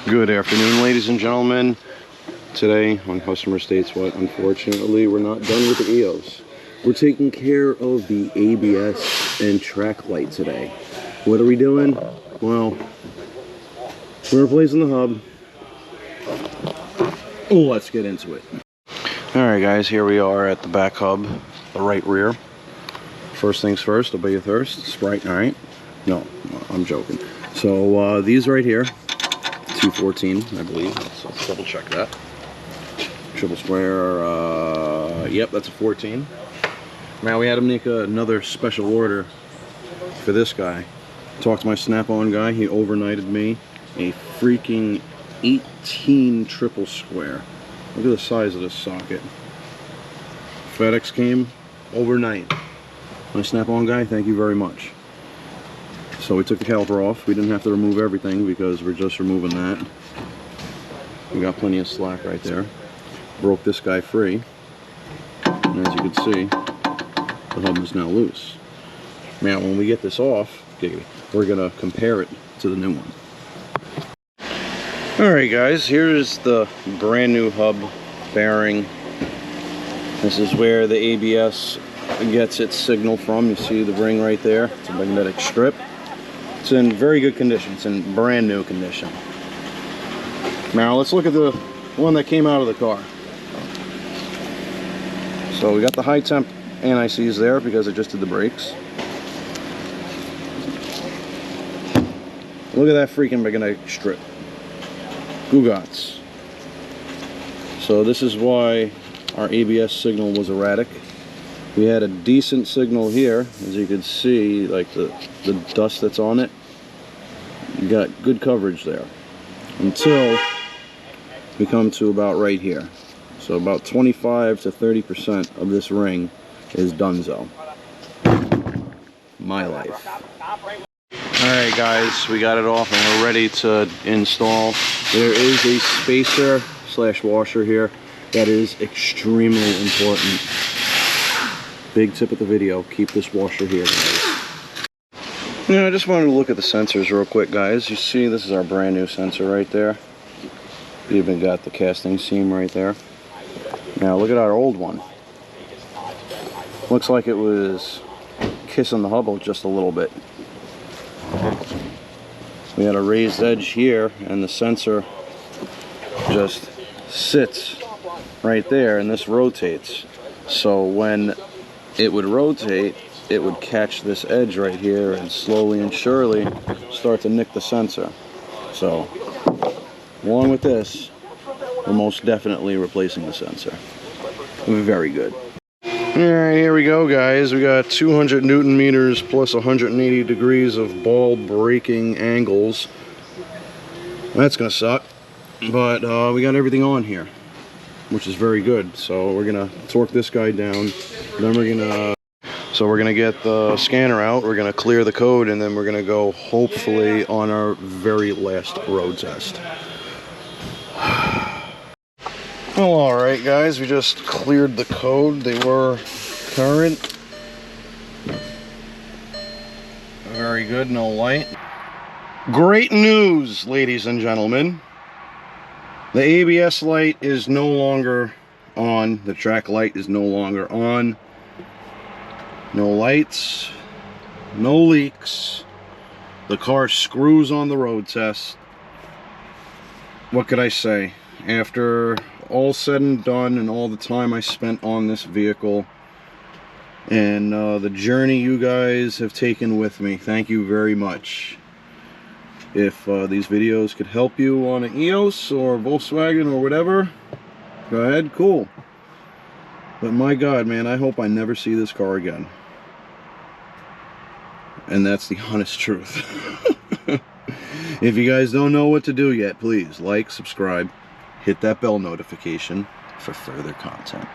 Good afternoon, ladies and gentlemen. Today on Customer States What, unfortunately, we're not done with the Eos. We're taking care of the ABS and track light today. What are we doing? Well, we're replacing the hub. Oh, let's get into it. Alright guys, here we are at the back hub, the right rear. First things first, obey your thirst. Sprite, alright? No, I'm joking. So these right here, 214, I believe. Let's double check that. Triple square, yep, that's a 14. Now we had to make another special order for this guy. Talked to my Snap-on guy, he overnighted me a freaking 18 triple square. Look at the size of this socket. FedEx came overnight. My Snap-on guy, thank you very much. So we took the caliper off. We didn't have to remove everything because we're just removing that. We got plenty of slack right there. Broke this guy free. And as you can see, the hub is now loose. Now when we get this off, we're gonna compare it to the new one. Alright guys, here's the brand new hub bearing. This is where the ABS gets its signal from. You see the ring right there. It's a magnetic strip. It's in very good condition. It's in brand new condition. Now let's look at the one that came out of the car. So we got the high temp anti-seize there because it just did the brakes. Look at that freaking magnetic strip. Gugats. So this is why our ABS signal was erratic. We had a decent signal here, as you can see, like the dust that's on it. You got good coverage there until we come to about right here. So about 25 to 30% of this ring is donezo. My life. Alright guys, we got it off and we're ready to install. There is a spacer / washer here that is extremely important. Big tip of the video, keep this washer here, guys. I just wanted to look at the sensors real quick, guys. You see this is our brand new sensor right there. We even got the casting seam right there. Now look at our old one. Looks like it was kissing the hubble just a little bit. We had a raised edge here and the sensor just sits right there and this rotates. So when it would rotate, it would catch this edge right here and slowly and surely start to nick the sensor. So along with this, we're most definitely replacing the sensor. Very good. Alright, here we go guys. We got 200 Newton meters plus 180 degrees of ball breaking angles. That's gonna suck. But we got everything on here, which is very good. So we're gonna torque this guy down. Then we're gonna get the scanner out. We're gonna clear the code, and then we're gonna go hopefully on our very last road test. Well, alright guys, we just cleared the code. They were current. Very good, no light. Great news, ladies and gentlemen. The ABS light is no longer on. The track light is no longer on. No lights, no leaks. The car screws on the road test. What could I say? After all said and done and all the time I spent on this vehicle and the journey you guys have taken with me, thank you very much. If these videos could help you on an Eos or Volkswagen or whatever, go ahead, cool. But my God, man, I hope I never see this car again. And that's the honest truth. If you guys don't know what to do yet, please like, subscribe, hit that bell notification for further content.